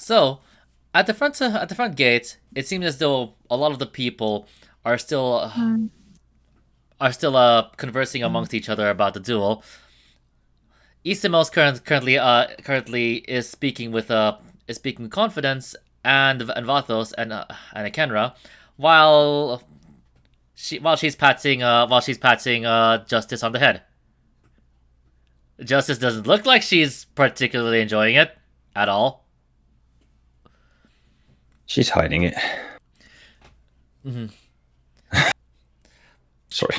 So, at the front gate, it seems as though a lot of the people are still Mm. conversing amongst each other about the duel. Isamos currently is speaking with confidence, and Vathos and Akenra, while she's patting Justice on the head. Justice doesn't look like she's particularly enjoying it at all. She's hiding it. Mm-hmm. Sorry.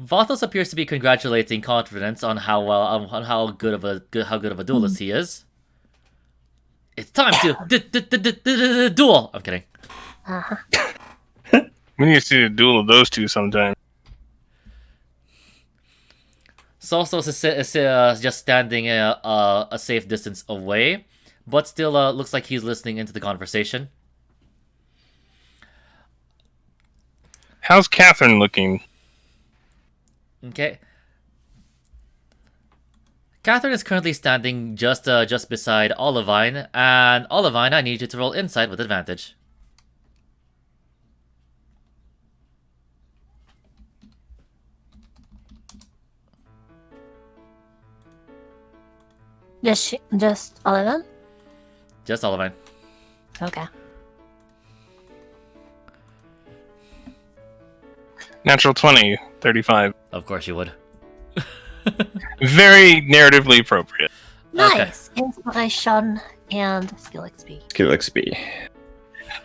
Vathos appears to be congratulating Confidence on how good of a duelist he is. It's time to duel. I'm kidding. We need to see a duel of those two sometime. Solstos is just standing a safe distance away, but still looks like he's listening into the conversation. How's Catherine looking? Okay. Catherine is currently standing just beside Olivine, and Olivine, I need you to roll insight with advantage. Just all of them? Just Olivine. Okay. Natural 20, 35. Of course you would. Very narratively appropriate. Nice. Okay. Inspiration and skill XP. Skill XP.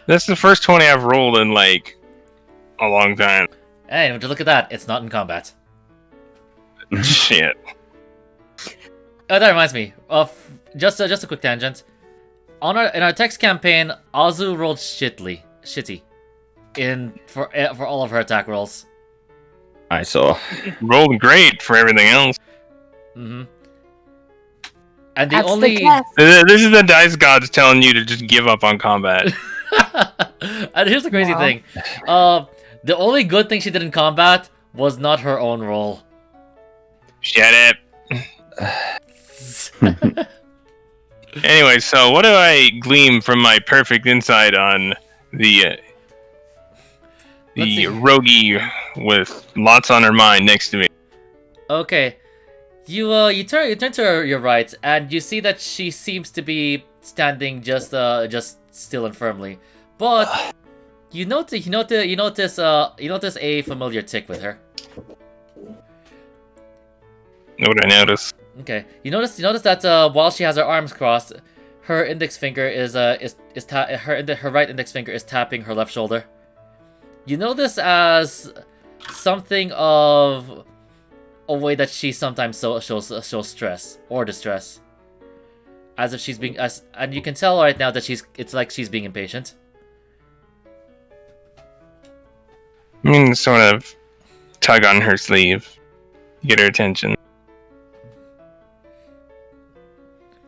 That's the first 20 I've rolled in, like, a long time. Hey, would you look at that? It's not in combat. Shit. Oh, that reminds me of just a quick tangent. In our text campaign, Azu rolled shitty, for all of her attack rolls. I saw. Rolled great for everything else. Mm-hmm. And That's this is the dice gods telling you to just give up on combat. And here's the crazy thing: the only good thing she did in combat was not her own roll. Shut up. Anyway, so what do I glean from my perfect insight on the roguey with lots on her mind next to me? Okay, you turn to your right, and you see that she seems to be standing just still and firmly, but you notice a familiar tick with her. What do I notice? Okay, you notice that while she has her arms crossed, her index finger her right index finger is tapping her left shoulder. You know this as something of a way that she sometimes shows stress or distress, as if she's being and you can tell right now that it's like she's being impatient. I mean, sort of tug on her sleeve, get her attention.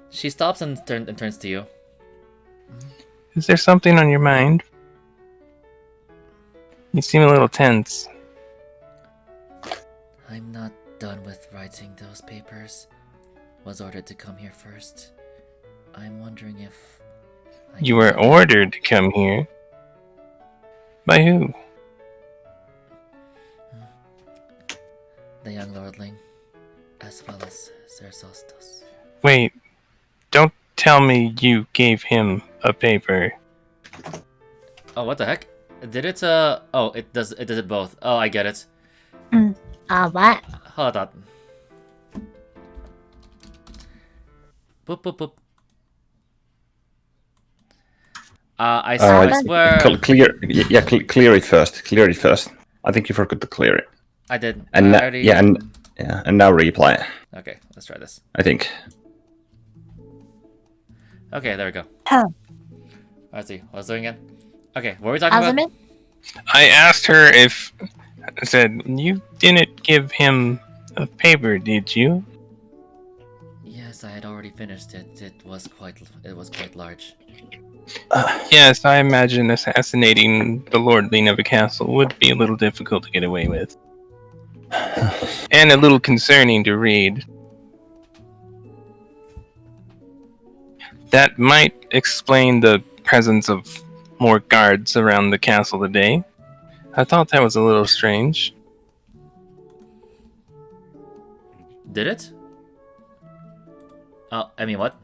She stops and turns to you. Is there something on your mind? You seem a little tense. I'm not done with writing those papers. Was ordered to come here first. I'm wondering if... You were ordered to come here? By who? The young lordling, as well as Sir Sostos. Wait, don't tell me you gave him a paper. Oh, what the heck? Did it, oh, it does it both. Oh, I get it. What? Hold on. Boop, boop, boop. I swear... Clear it first. Clear it first. I think you forgot to clear it. I did. And I already... and now reply. Okay, let's try this. I think. Okay, there we go. Oh. Let's see. What was I doing again? Okay, what were we talking about? I asked her if... I said, you didn't give him a paper, did you? Yes, I had already finished it. It was quite large. Yes, I imagine assassinating the lordling of a castle would be a little difficult to get away with. And a little concerning to read. That might explain the presence of more guards around the castle today. I thought that was a little strange. Did it? Oh, I mean, what?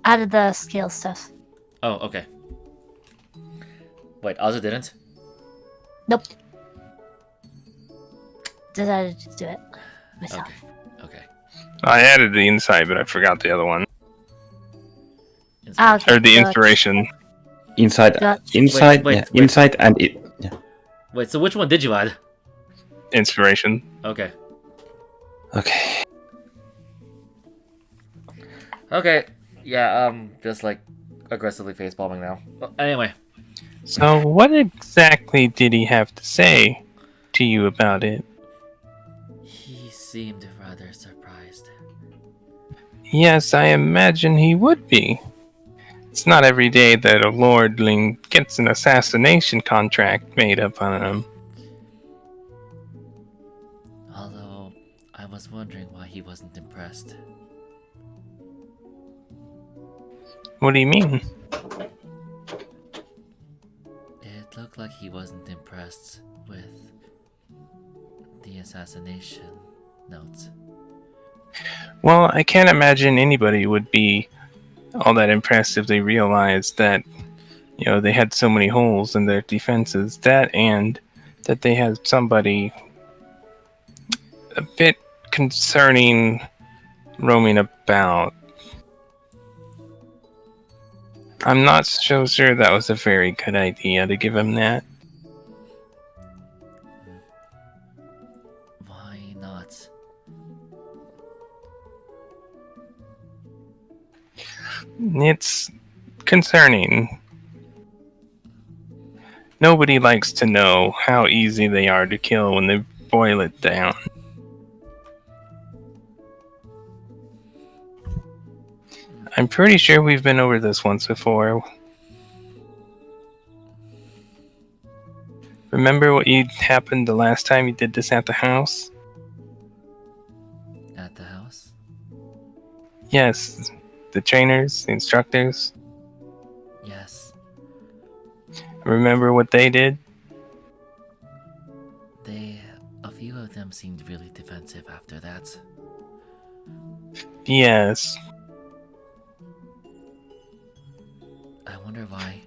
Added the skill stuff. Oh, okay. Wait, Ozzy didn't? Nope. Decided to do it myself. Okay. I added the insight, but I forgot the other one. Ah, okay. Or the Gotcha. inspiration. Inside, Gotcha. inside, Wait, yeah, wait. inside, and it. Yeah. Wait, so which one did you add? Inspiration. Okay. Okay. Okay. Yeah, just like aggressively face bombing now. Well, anyway. So, what exactly did he have to say to you about it? He seemed rather surprised. Yes, I imagine he would be. It's not every day that a lordling gets an assassination contract made up on him. Although, I was wondering why he wasn't impressed. What do you mean? It looked like he wasn't impressed with the assassination notes. Well, I can't imagine anybody would be all that impressed if they realized that, they had so many holes in their defenses. That and that they had somebody a bit concerning roaming about. I'm not so sure that was a very good idea to give him that. Why not? It's concerning. Nobody likes to know how easy they are to kill when they boil it down. I'm pretty sure we've been over this once before. Remember what happened the last time you did this at the house? At the house? Yes, the trainers, the instructors. Yes. Remember what they did? A few of them seemed really defensive after that. Yes. I wonder why.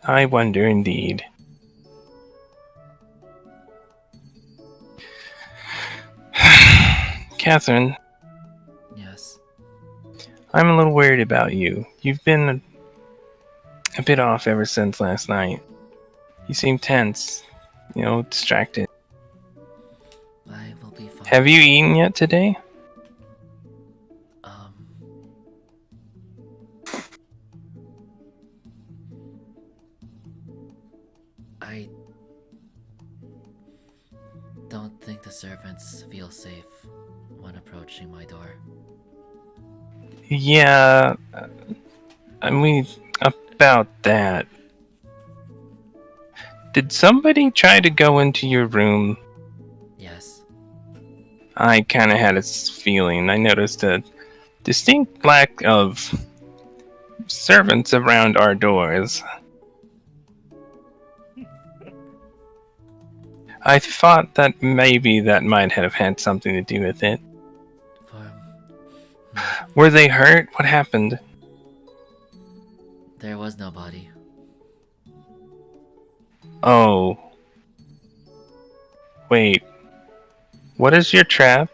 I wonder indeed. Catherine, Yes. I'm a little worried about you. You've been a bit off ever since last night. You seem tense, distracted. I will be fine. Have you eaten yet today? I don't think the servants feel safe when approaching my door. Yeah, I mean, about that. Did somebody try to go into your room? Yes. I kind of had a feeling. I noticed a distinct lack of servants around our doors. I thought that maybe that might have had something to do with it. Were they hurt? What happened? There was nobody. Oh. Wait. What is your trap?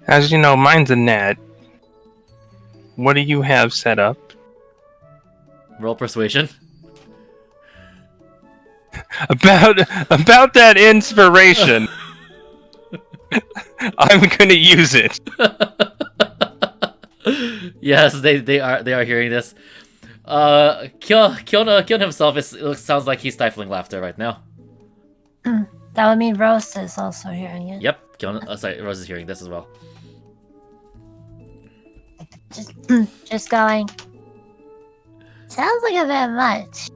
As you know, mine's a net. What do you have set up? Roll persuasion. About that inspiration. I'm gonna use it. Yes, they are hearing this. Kion himself sounds like he's stifling laughter right now. That would mean Rose is also hearing it. Yep, sorry, Rose is hearing this as well. Just going. Sounds like a bit much.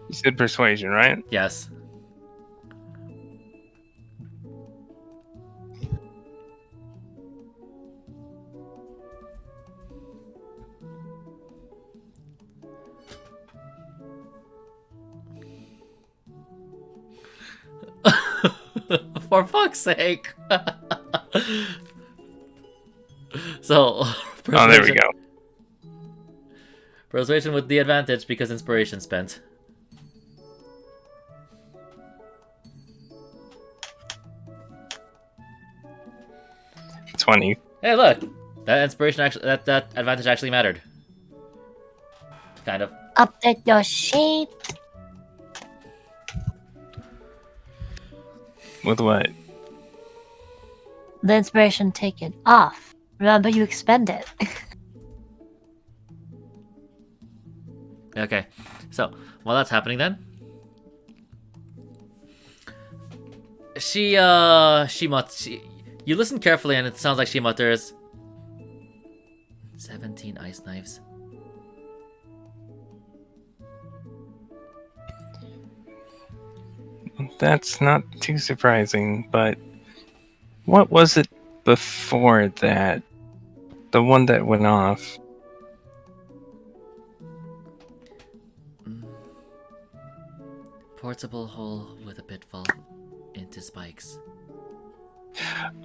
You said persuasion, right? Yes. For fuck's sake! So, Oh, there we go. Persuasion with the advantage because inspiration spent. It's funny. Hey, look! That inspiration actually, that advantage actually mattered. Kind of. Update your sheet. With what? The inspiration taken off. Remember, you expend it. Okay, so while that's happening, then you listen carefully, and it sounds like she mutters, 17 ice knives. That's not too surprising, but what was it before that? The one that went off. Portable hole with a pitfall into spikes.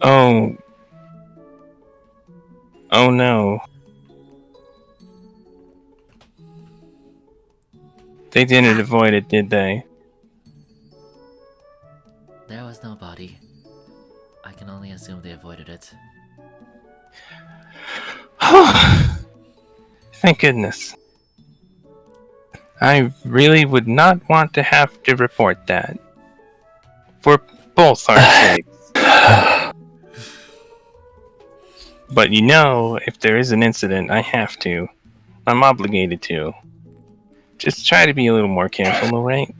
Oh. Oh no. They didn't avoid it, did they? There was no body. I can only assume they avoided it. Thank goodness. I really would not want to have to report that. For both our sakes. But you know, if there is an incident, I have to. I'm obligated to. Just try to be a little more careful, alright?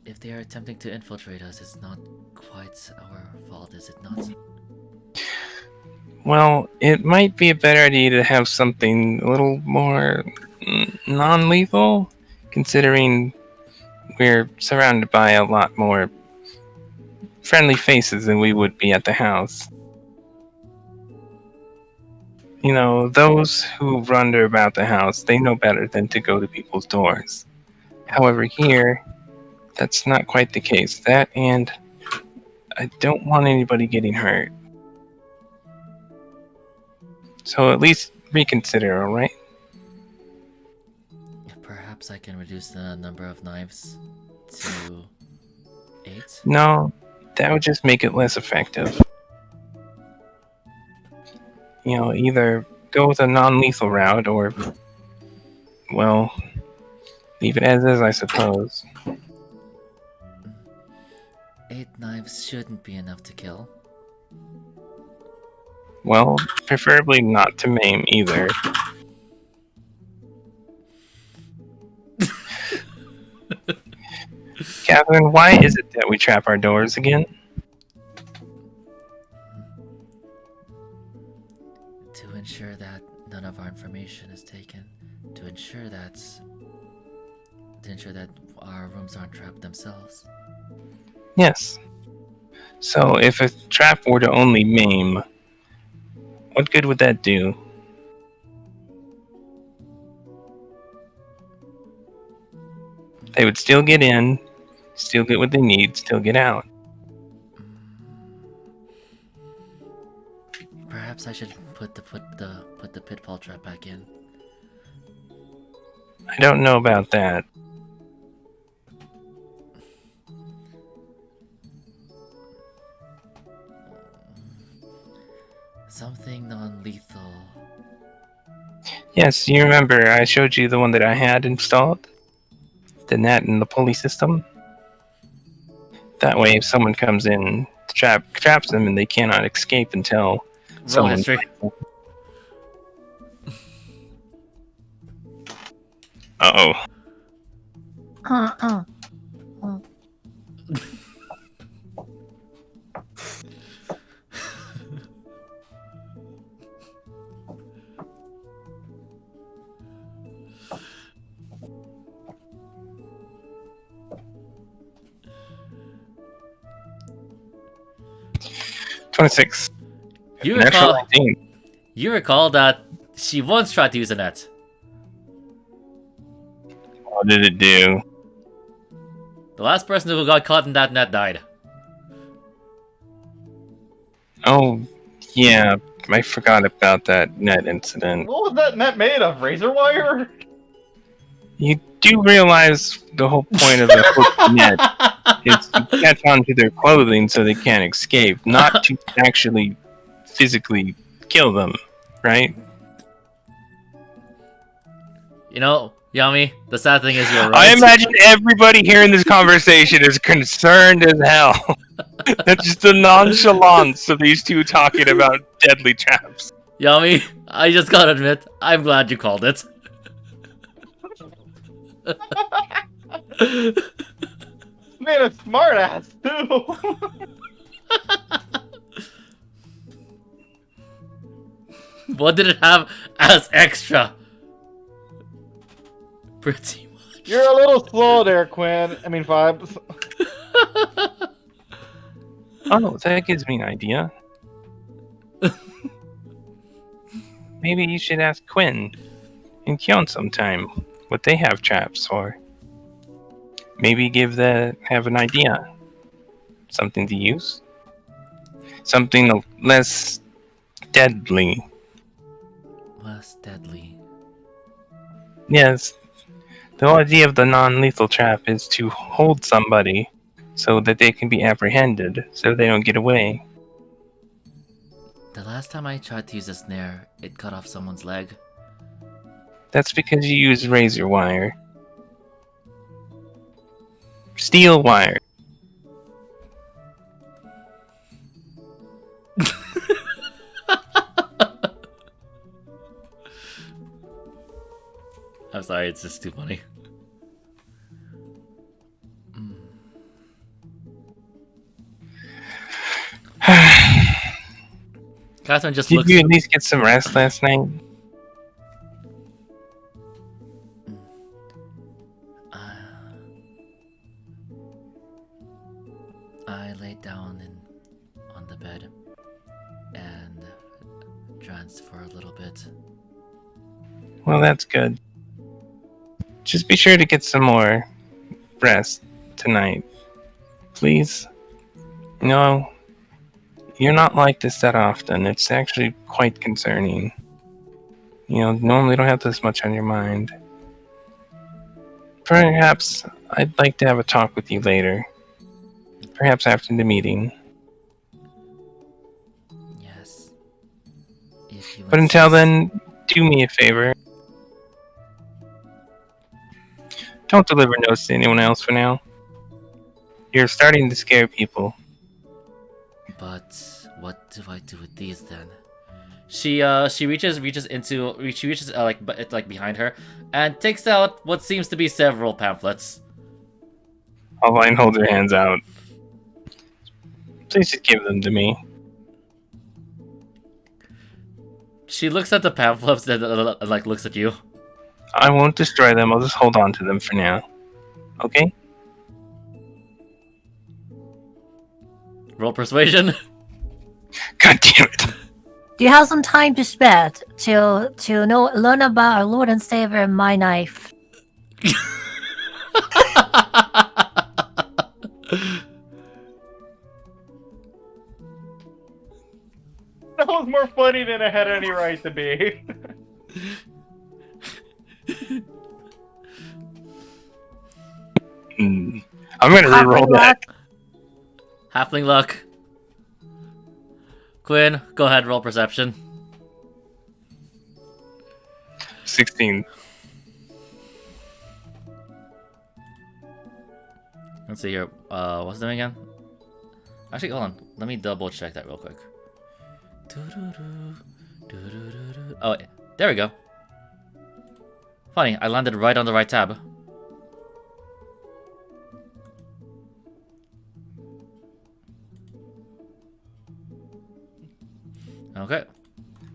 If they are attempting to infiltrate us, it's not quite our fault, is it not? Well, it might be a better idea to have something a little more non-lethal, considering we're surrounded by a lot more friendly faces than we would be at the house. You know, those who wander about the house, they know better than to go to people's doors. However, here, that's not quite the case. That, and I don't want anybody getting hurt. So at least reconsider, alright? Perhaps I can reduce the number of knives to 8? No, that would just make it less effective. You know, either go with a non-lethal route or, well, leave it as is, I suppose. 8 knives shouldn't be enough to kill. Well, preferably not to maim either. Catherine, why is it that we trap our doors again? To ensure that none of our information is taken. To ensure that our rooms aren't trapped themselves. Yes. So if a trap were to only maim, what good would that do? They would still get in, still get what they need, still get out. Perhaps I should put the pitfall trap back in. I don't know about that. Something non-lethal. Yes, you remember I showed you the one that I had installed? The net and the pulley system? That way, if someone comes in, traps them and they cannot escape until Roll someone... history. Uh-oh. Uh-uh. 26. You Natural recall, 19. you recall that she once tried to use a net. What did it do? The last person who got caught in that net died. Oh, yeah. I forgot about that net incident. What was that net made of? Razor wire? You do realize the whole point of the hook net is to catch onto their clothing so they can't escape, not to actually physically kill them, right? You know, Yami, the sad thing is you're right. I imagine everybody here in this conversation is concerned as hell. That's just the nonchalance of these two talking about deadly traps. Yami, I just gotta admit, I'm glad you called it. Made a smart ass too. What did it have as extra? Pretty much. You're a little slow there, Quinn. I mean, Vibes. Oh, that gives me an idea. Maybe you should ask Quinn and Kyon sometime what they have traps for. Maybe have an idea. Something to use. Something less deadly. Less deadly. Yes. The whole idea of the non-lethal trap is to hold somebody so that they can be apprehended, so they don't get away. The last time I tried to use a snare, it cut off someone's leg. That's because you use razor wire. Steel wire. I'm sorry, it's just too funny. Catherine just Did looks. you at least get some rest last night? I laid down on the bed and tranced for a little bit. Well, that's good. Just be sure to get some more rest tonight. Please. You know, you're not like this that often. It's actually quite concerning. You know, normally don't have this much on your mind. Perhaps I'd like to have a talk with you later. Perhaps after the meeting. Yes. If you But until insist. then, do me a favor. Don't deliver notes to anyone else for now. You're starting to scare people. But what do I do with these then? She reaches like behind her and takes out what seems to be several pamphlets. Alvine holds her hands out. Please just give them to me. She looks at the pamphlets and like looks at you. I won't destroy them, I'll just hold on to them for now. Okay? Roll persuasion. God damn it. Do you have some time to spare to learn about our Lord and Savior my knife? That was more funny than it had any right to be. I'm gonna reroll that. Halfling luck. Quinn, go ahead, roll perception. 16. Let's see here. What's the name again? Actually, hold on. Let me double check that real quick. Oh, there we go. Funny, I landed right on the right tab. Okay.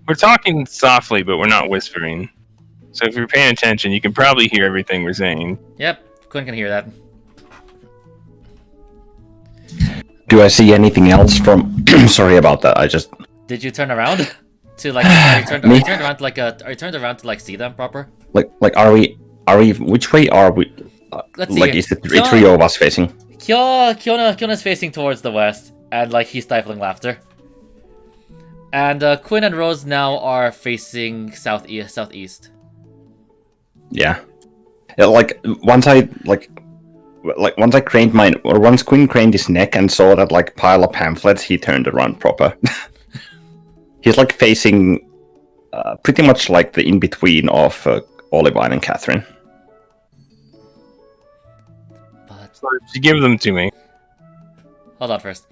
We're talking softly, but we're not whispering. So if you're paying attention, you can probably hear everything we're saying. Yep, Quinn can hear that. Do I see anything else from? Sorry about that. I just. Did you turn around to like? Are you turned around to like are you turned around to like see them proper? Like, are we? Which way are we? Let's see. Like, is the trio of us facing? Kyona's facing towards the west, and like he's stifling laughter. And Quinn and Rose now are facing southeast. Yeah. Yeah, like once I craned once Quinn craned his neck and saw that like pile of pamphlets, he turned around proper. He's like facing pretty much like the in between of Olivine and Catherine. But So you give them to me. hold on first.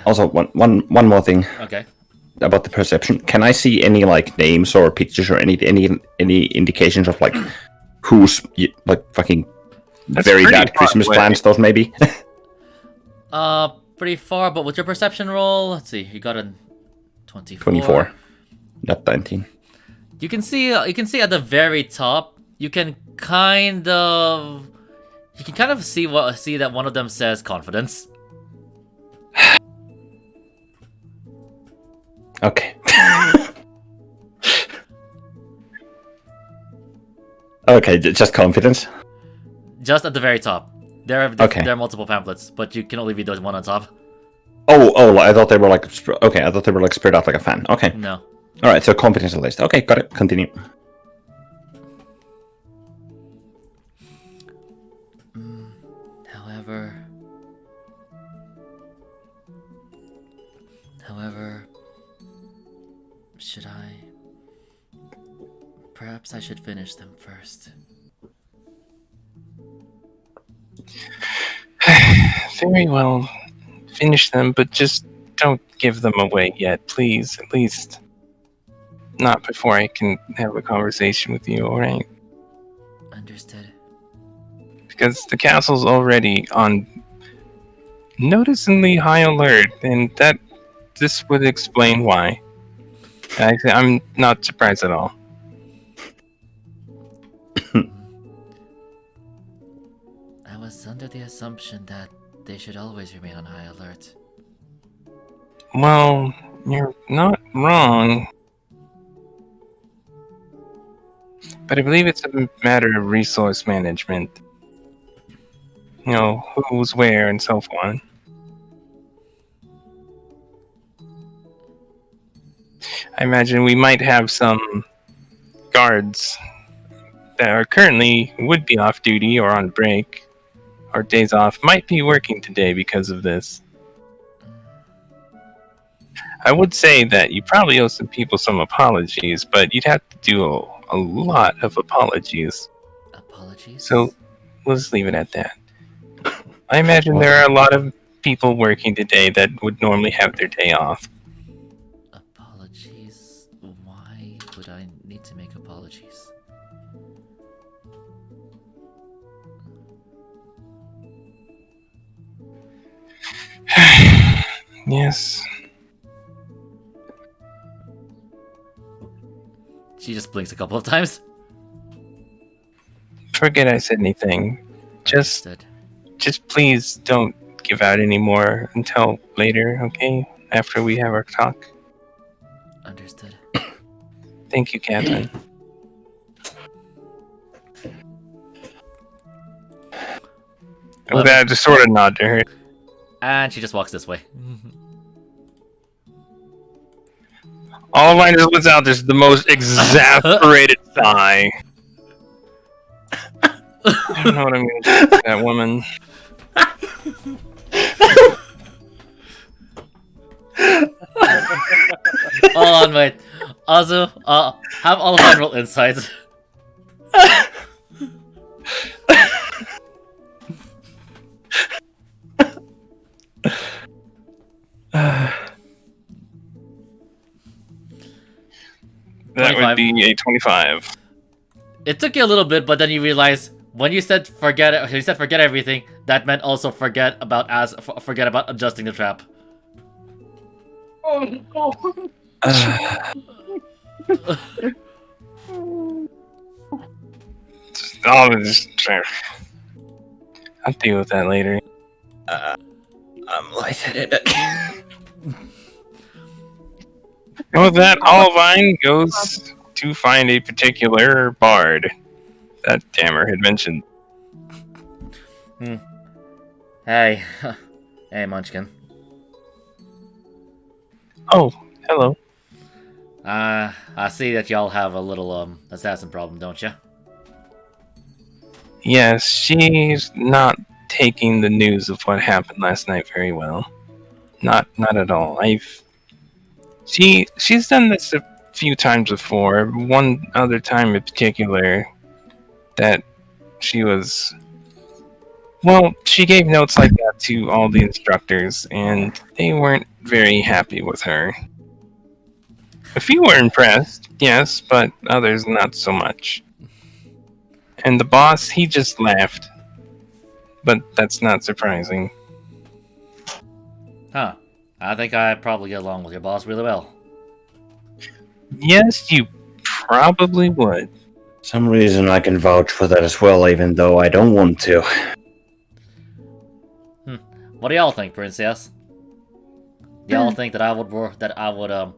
Also, one more thing Okay. about the perception. Can I see any like names or pictures or any indications of like who's like fucking That's very pretty bad far Christmas away. plans those maybe? Pretty far, but with your perception roll, let's see, you got a 24. 24, not 19. You can see at the very top. You can kind of see that one of them says confidence. Okay. Okay, just confidence. Just at the very top. There are multiple pamphlets, but you can only read the one on top. Oh, I thought they were like okay. I thought they were like spread out like a fan. Okay. No. All right. So confidence at least. Okay, got it. Continue. However, should I? Perhaps I should finish them first. Very well. Finish them, but just don't give them away yet, please. At least not before I can have a conversation with you, alright? Understood. Because the castle's already on noticeably high alert, and this would explain why. I'm not surprised at all. I was under the assumption that they should always remain on high alert. Well, you're not wrong. But I believe it's a matter of resource management. You know, who's where and so on. I imagine we might have some guards that are currently would be off duty or on break or days off, might be working today because of this. I would say that you probably owe some people some apologies, but you'd have to do a lot of apologies. Apologies? So we'll just leave it at that. I imagine there are a lot of people working today that would normally have their day off. Apologies? Why would I need to make apologies? Yes. She just blinks a couple of times. Forget I said anything. Understood. Just please don't give out any more until later, okay? After we have our talk. Understood. Thank you, Catherine. With that, I just sort of nod to her. And she just walks this way. All of mine just lets out just the most exasperated sigh. I don't know what I'm gonna do with that woman. Hold on, wait. Also, have all of my roll insights. That 25. would be a 25. It took you a little bit, but then you realize when you said forget everything, that meant also forget about adjusting the trap. Oh no! I'll deal with that later. I'm lightheaded. And with that, Olivine goes to find a particular bard that Tammer had mentioned. Hey. Hey, Munchkin. Oh, hello. I see that y'all have a little assassin problem, don't you? Yes, she's not taking the news of what happened last night very well. Not at all. She's done this a few times before. One other time in particular that she was she gave notes like that to all the instructors, and they weren't very happy with her. A few were impressed, yes, but others not so much. And the boss, he just laughed. But that's not surprising. Huh. I think I probably get along with your boss really well. Yes, you probably would. Some reason I can vouch for that as well, even though I don't want to. What do y'all think, Princess? Do y'all think that I would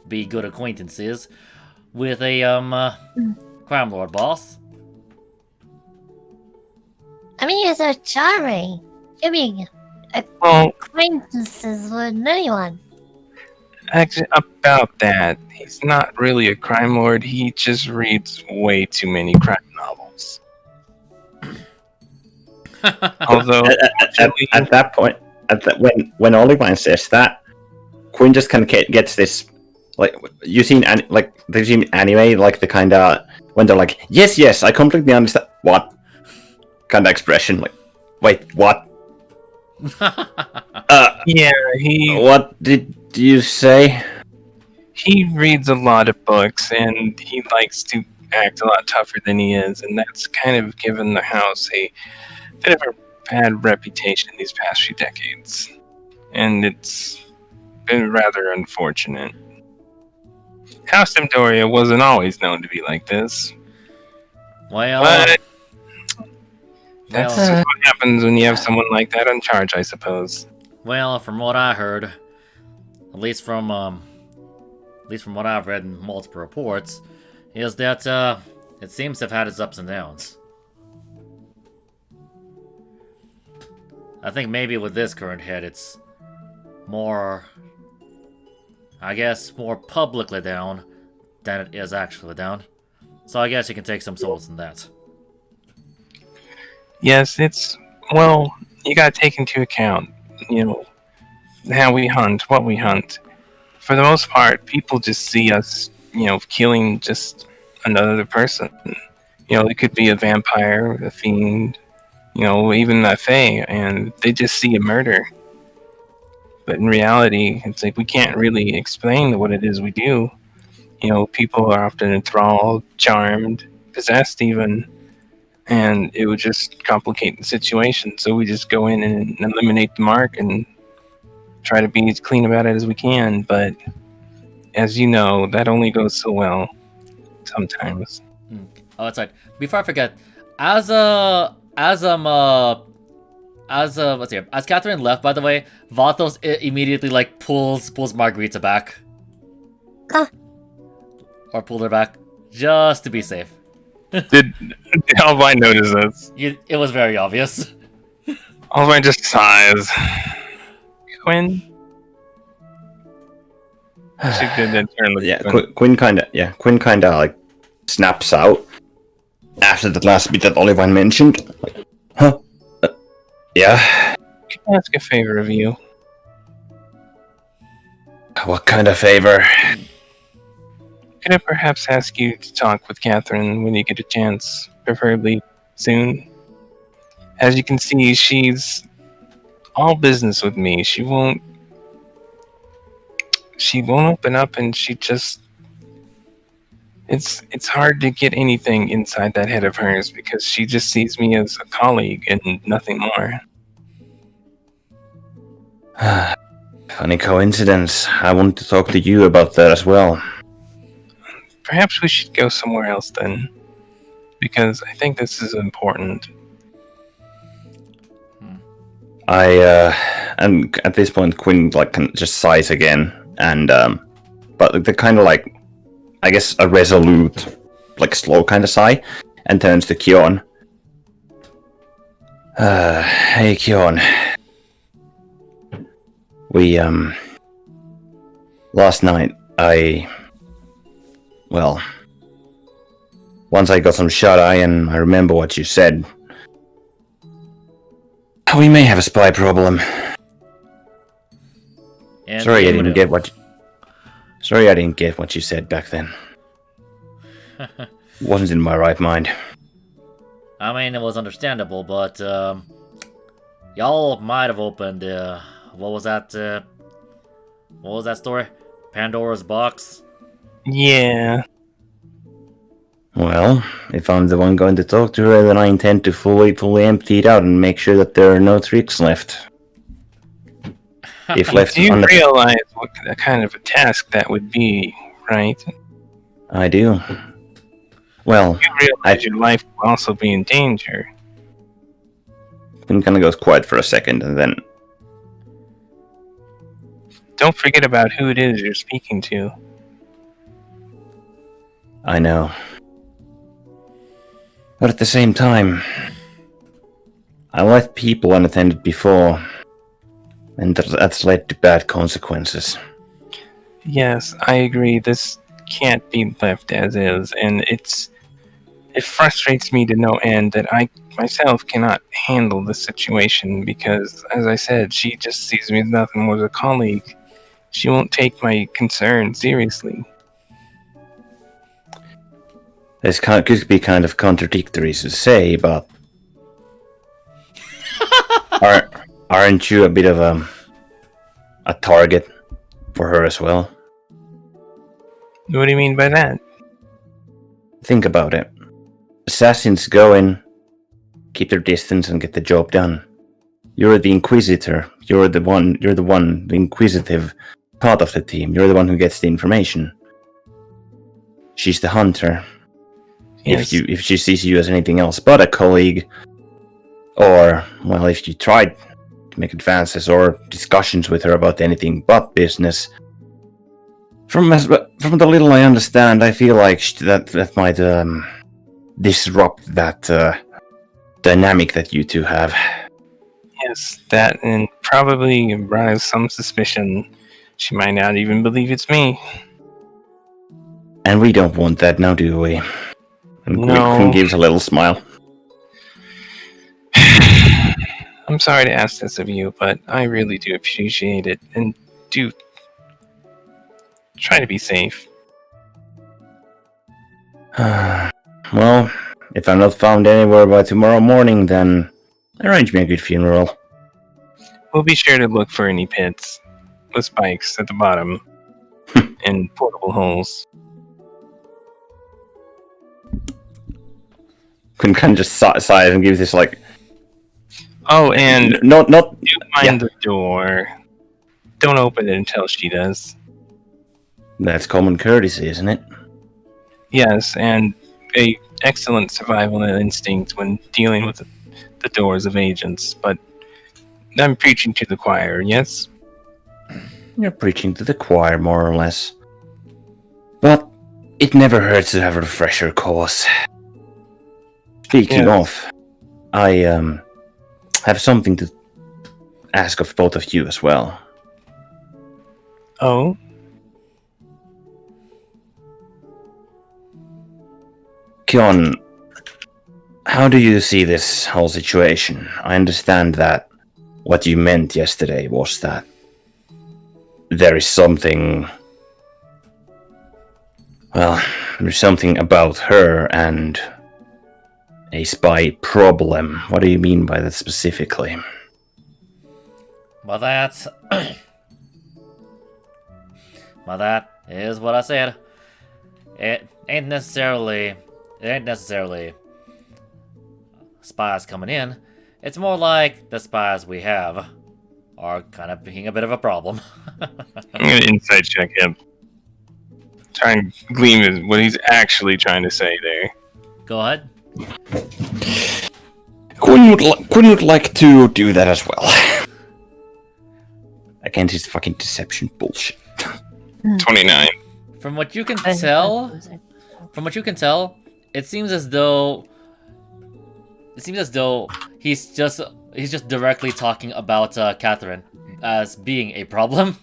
be good acquaintances with a crime lord boss? I mean, you're so charming. I mean, Well, acquaintances with anyone. actually, about that, he's not really a crime lord. He just reads way too many crime novels. Although, At that point, when Olivine says that, Quinn just kind of gets this, like, you seen they've seen anime, like the kind of when they're like, yes, I completely understand what kind of expression, like, wait, what? yeah, he What did you say? reads a lot of books, and he likes to act a lot tougher than he is, and that's kind of given the house a bit of a bad reputation these past few decades. And it's been rather unfortunate. House Doria wasn't always known to be like this. Well, But that's well, what happens when you have someone like that in charge, I suppose. well, from what I heard, at least from what I've read in multiple reports, is that it seems to have had its ups and downs. I think maybe with this current head, it's more, I guess, more publicly down than it is actually down. So I guess you can take some solace in that. Yes, you gotta take into account, how we hunt, what we hunt. For the most part, people just see us, killing just another person. It could be a vampire, a fiend, even a fae, and they just see a murder. But in reality, it's like we can't really explain what it is we do. People are often enthralled, charmed, possessed even, and it would just complicate the situation. So we just go in and eliminate the mark and try to be as clean about it as we can. But as you know, that only goes so well sometimes. Oh, that's right. Before I forget, as Catherine left, by the way, Vatos immediately pulls Margarita back. Huh. Or pulled her back, just to be safe. Did Alvine notice this? It was very obvious. Alvine just sighs. Quinn? She did then turn the Yeah, Quinn kind of like snaps out after the last bit that Olivine mentioned. Like, huh? Yeah. Can I ask a favor of you? What kind of favor? Could I perhaps ask you to talk with Catherine when you get a chance, preferably soon? As you can see, she's all business with me. She won't open up, and she just it's hard to get anything inside that head of hers because she just sees me as a colleague and nothing more. Funny coincidence. I want to talk to you about that as well. Perhaps we should go somewhere else then, because I think this is important. And at this point, Quinn can just sighs again, and but the kind of I guess a resolute, slow kind of sigh, and turns to Kion. Hey Kion. We last night I Well, once I got some shut-eye and I remember what you said, we may have a spy problem. And Sorry I you didn't know. get what. Sorry I didn't get what you said back then. Wasn't in my right mind. I mean, it was understandable, but y'all might have opened. What was that? What was that story? Pandora's box. Yeah. Well, if I'm the one going to talk to her, then I intend to fully empty it out and make sure that there are no tricks left. If left Do you on the... realize what kind of a task that would be, right? I do. Well, You realize your life will also be in danger. it kind of goes quiet for a second, and then... Don't forget about who it is you're speaking to. I know. But at the same time, I left people unattended before, and that's led to bad consequences. Yes, I agree. This can't be left as is, and it frustrates me to no end that I myself cannot handle this situation because, as I said, she just sees me as nothing more as a colleague. She won't take my concern seriously. This could be kind of contradictory to say, but aren't you a bit of a target for her as well? What do you mean by that? Think about it. Assassins go in, keep their distance, and get the job done. You're the Inquisitor. You're the inquisitive part of the team. You're the one who gets the information. She's the hunter. Yes. If she sees you as anything else but a colleague, or, well, if you tried to make advances or discussions with her about anything but business, from the little I understand, I feel like that might disrupt that dynamic that you two have. Yes, that and probably arouse some suspicion. She might not even believe it's me. And we don't want that now, do we? And No. Quinn gives a little smile. I'm sorry to ask this of you, but I really do appreciate it, and do try to be safe. Well, if I'm not found anywhere by tomorrow morning, then arrange me a good funeral. We'll be sure to look for any pits with spikes at the bottom and portable holes. Quinn kind of just sighs and gives this like... Oh, and Not do mind the door. Don't open it until she does. That's common courtesy, isn't it? Yes, and a excellent survival instinct when dealing with the doors of agents, but I'm preaching to the choir, yes? You're preaching to the choir, more or less. But it never hurts to have a refresher course. Speaking of, I have something to ask of both of you as well. Oh? Kion, how do you see this whole situation? I understand that what you meant yesterday was that there is something... Well, there's something about her and a spy problem. What do you mean by that specifically? Well, that's... well, that is what I said. It ain't necessarily spies coming in. It's more like the spies we have are kind of being a bit of a problem. I'm gonna insight check him. Try and glean what he's actually trying to say there. Go ahead. Quinn would like to do that as well. Against his fucking deception bullshit. 29. From what you can tell, it seems as though he's just directly talking about Catherine as being a problem.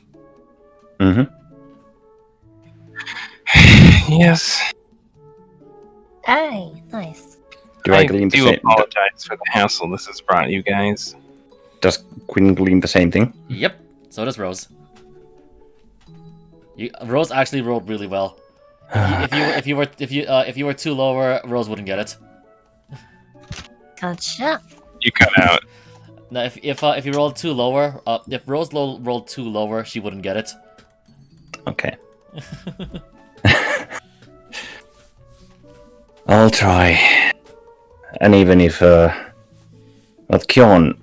Mm-hmm. Yes. Hey, nice. Do I glean the do same? apologize for the hassle this has brought you guys. Does Quinn glean the same thing? Yep. So does Rose. Rose actually rolled really well. If you were too lower, Rose wouldn't get it. Gotcha. You cut out. No, if you rolled too lower, if Rose rolled too lower, she wouldn't get it. Okay. I'll try. And even if, but Kyon,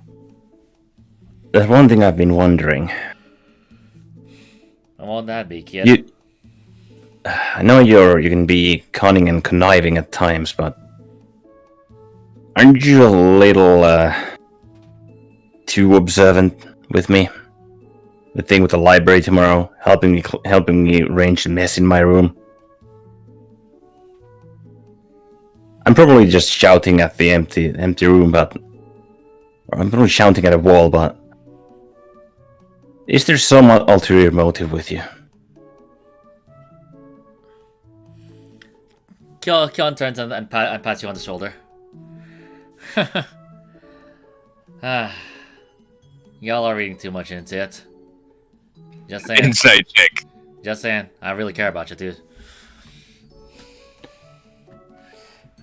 there's one thing I've been wondering. What would that be, kid? I know you can be cunning and conniving at times, but aren't you a little, too observant with me? The thing with the library tomorrow, helping me arrange the mess in my room. I'm probably just shouting at the empty room, or I'm probably shouting at a wall, but is there some ulterior motive with you? Kyon turns and pats you on the shoulder. Y'all are reading too much into it. Just saying. Insight check. Just saying. I really care about you, dude.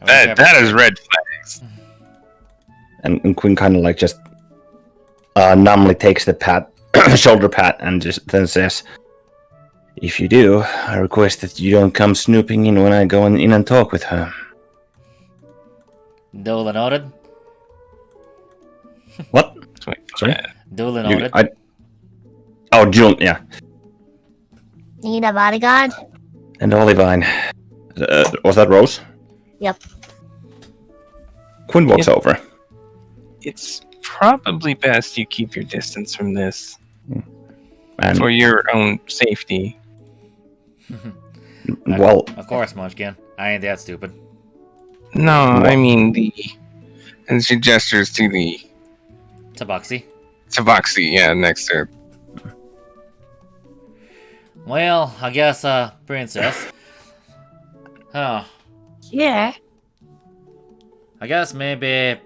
That is red flags. And Quinn kind of like just numbly takes the shoulder pat, and just then says, "If you do, I request that you don't come snooping in when I go in and talk with her." Duly noted. What? Wait for Sorry? that. Duly noted. Oh, June, yeah. Need a bodyguard? And Olivine. Was that Rose? Yep. Quinn walks over. It's probably best you keep your distance from this And, for your own safety. well, Of course, Munchkin. I ain't that stupid. No, I mean and she gestures to the Tabaxi. Tabaxi, yeah, next to her. Well, I guess, Princess. Oh, Yeah. I guess maybe.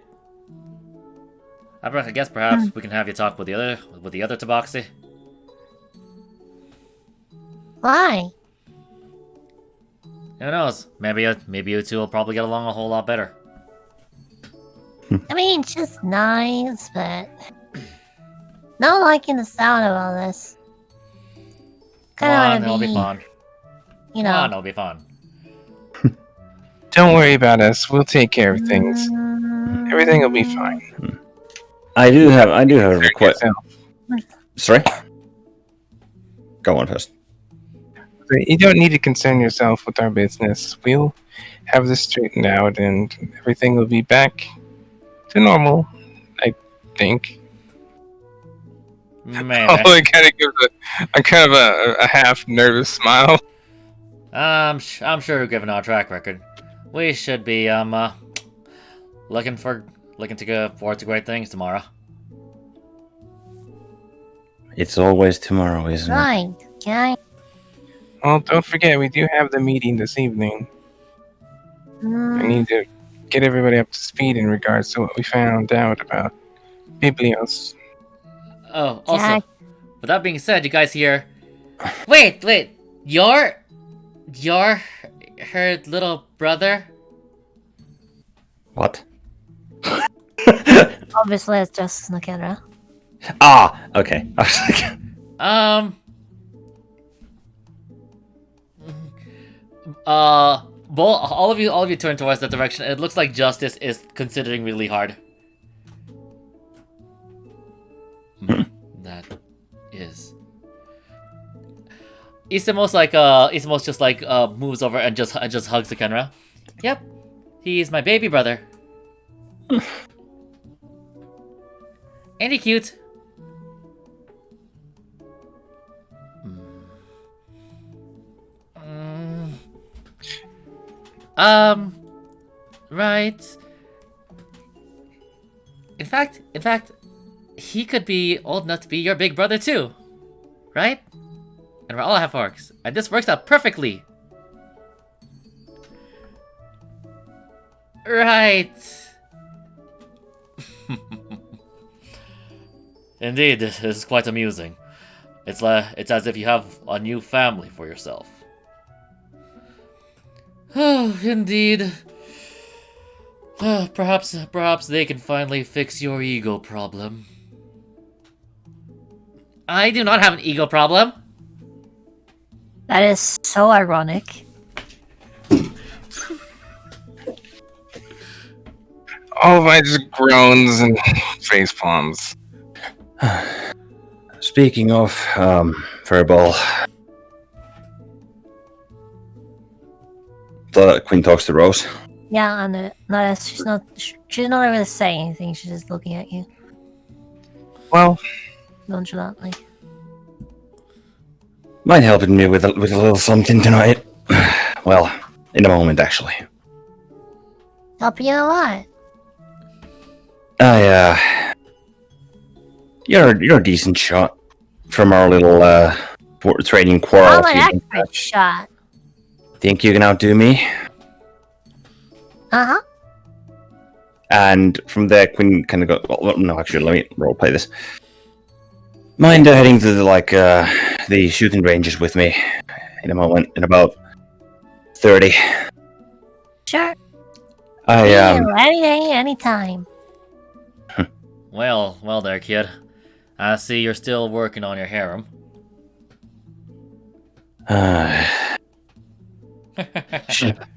I guess perhaps we can have you talk with the other Tabaxi. Why? Who knows? Maybe you two will probably get along a whole lot better. I mean, she's nice, but not liking the sound of all this. Come Kind on, of it'll want to be be, fun. you Come on, know. it'll be fun. Don't worry about us. We'll take care of things. Everything will be fine. I do have a request. Yourself. Sorry? Go on first. You don't need to concern yourself with our business. We'll have this straightened out, and everything will be back to normal. I think. Maybe. Although it kind of gives a half nervous smile. I'm sure we're given our track record. We should be looking to go forward to great things tomorrow. It's always tomorrow, isn't it? Right. Okay. Well, don't forget, we do have the meeting this evening. I need to get everybody up to speed in regards to what we found out about Biblios. Oh, also, Jack. with that being said, you guys hear... Wait! You're her little brother? What? Obviously, it's Justice Nakera. Ah, okay. I was like, well, all of you turn towards that direction. It looks like Justice is considering really hard. That is... Isamos just like moves over and just hugs the Kenra. Yep, he's my baby brother. Ain't he cute? Right. In fact, he could be old enough to be your big brother too, right? And we're all half orcs, and this works out perfectly. Right. Indeed, this is quite amusing. It's as if you have a new family for yourself. Oh, indeed. Perhaps they can finally fix your ego problem. I do not have an ego problem. That is so ironic. All of my just groans and face palms. Speaking of verbal, the Queen talks to Rose. Yeah, I know. No, she's not really saying anything. She's just looking at you Well, nonchalantly. Mind helping me with a little something tonight? Well, in a moment, actually. Help you a lot. You're a decent shot from our little trading quarrel. I'm an expert shot. Think you can outdo me? Uh-huh. And from there, Quinn kind of go. Well, no, actually, let me roleplay this. Mind heading to the shooting ranges with me in a moment, in about 30. Sure. I Any day, anytime. Well there, kid. I see you're still working on your harem.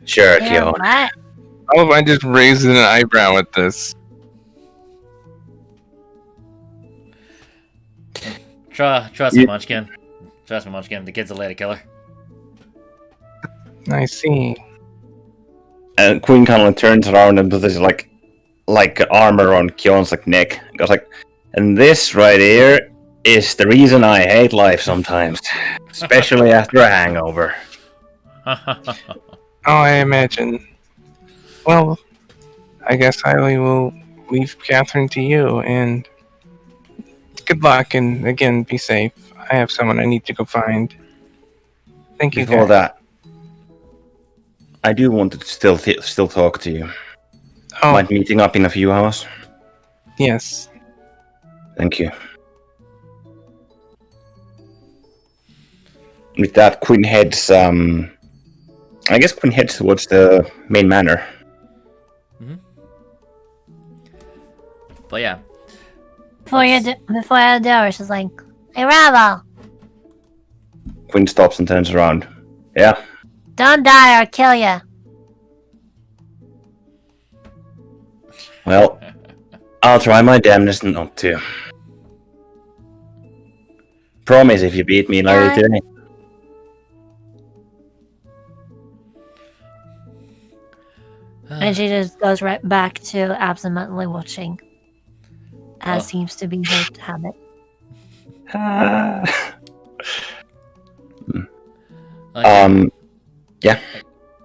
Sure, Yeah, Kyo. what? all of I just raised an eyebrow at this. Trust me, Munchkin. Trust me, Munchkin. The kid's a lady killer. I see. And Queen kind of turns around and does like armor on Kion's neck. Goes and this right here is the reason I hate life sometimes, especially after a hangover. Oh, I imagine. Well, I guess I will leave Catherine to you, and good luck, and again, be safe. I have someone I need to go find. Thank you, Before guys. that, I do want to still talk to you. Oh, Mind meeting up in a few hours? yes. Thank you. With that, Quinn heads. I guess Quinn heads towards the main manor. But yeah. Before I do, she's like, "Hey, Ravo, Quinn stops and turns around. Yeah. don't die or I'll kill you." Well, I'll try my damnedest not to. Promise if you beat me later today. And she just goes right back to absentmindedly watching, as Oh. seems to be her habit. Okay. Yeah.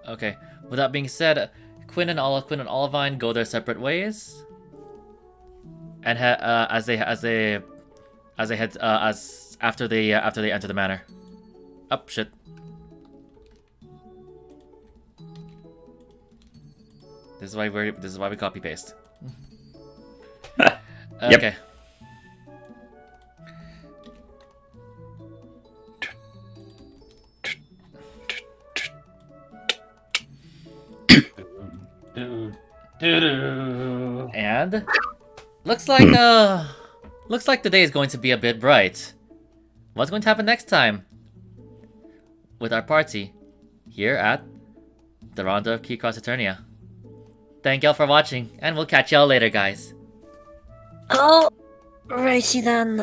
Okay. With that being said, Quinn and Olivine go their separate ways, and as they head after they enter the manor. Oh shit. This is why we copy paste. Yep. Okay. And looks like today is going to be a bit bright. What's going to happen next time with our party here at the Rondo of Kiecross Eternia? Thank y'all for watching, and we'll catch y'all later, guys. Oh, righty then.